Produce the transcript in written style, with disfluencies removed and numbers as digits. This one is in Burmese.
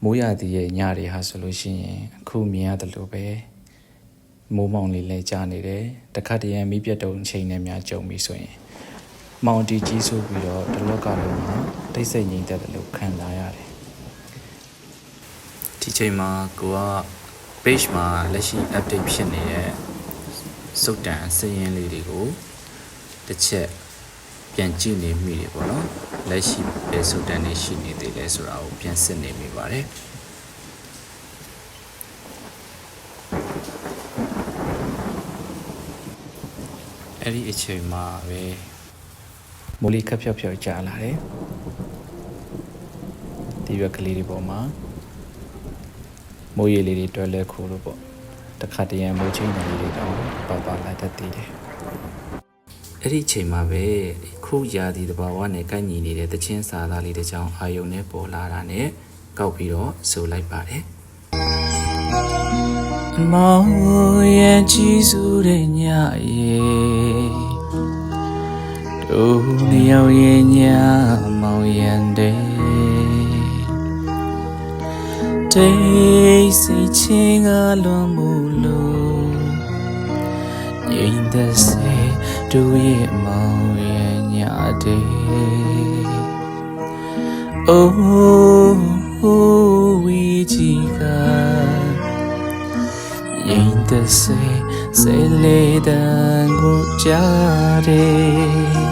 မိုးရသည်ရဲ့ညတွေဟာဆိုလို့ရှိရင်အခုမြင်ရတယ်လို့ပဲမိုးမောင်လေးလဲကြာနေတယ်တခါတရံမိပြတ်တုံအချိန်နဲ့များကြုံပြီဆိုရင်မောင်တီကြီးဆိုပြီးတော့ဒီလောကလုံးမှာတိတ်ဆိတ်ငြိမ်သက်တယ်လို့ခံစားရတယ်ဒီချိန်မှာကိုက page မှာလက်ရှိ update ဖြစ်နေတဲ့စုတ်တန်စည်ရင်းလေးတွေကိုတစ်ချက်ပြန်ကြည့်နေမိတယ်ပေါ့နော်လက်ရှိပဲစုတ်တန်နေရှိနေသေးတယ်ဆိုတာကိုပြန်စစ်နေမိပါတယ်အဲ့ဒီအချိန်မှာပဲမိုးလေးခပ်ဖြောက်ဖြောက်ကြာလာတယ်ဒီရွက်ကလေးတွေပေါ်မှာမိုးရေလေးတွေတွဲလဲခိုးလို့ပေါ့တခါတရံမိုးချင်းတယ်လေးတွေတော့ပါလာတတ်သေးတယ်အဲ့ဒီအချိန်မှာပဲခုရာသီတဘာဝနဲ့ကိုက်ညီနေတဲ့တချင်းစာသားလေးတစ်ချောင်းအာယုံနဲ့ပေါ်လာတာနဲ့ကောက်ပြီးတော့ဆိုလိုက်ပါတယ်မောင်ရဲ့ကြီးစုတဲ့ညရဲ့တို့နှစ်ယောက်ရဲ့ညမောင်ရန်တဲ့တိတ်စိတ်ချင်းကလွန်မှုလို့ငြိမ်သက်စေတို့ရဲ့မောင်ရဲ့ညတဲ့ Oh ဝီကြီးကငြိမ်သက်စေလေတန်ကိုကြားတယ်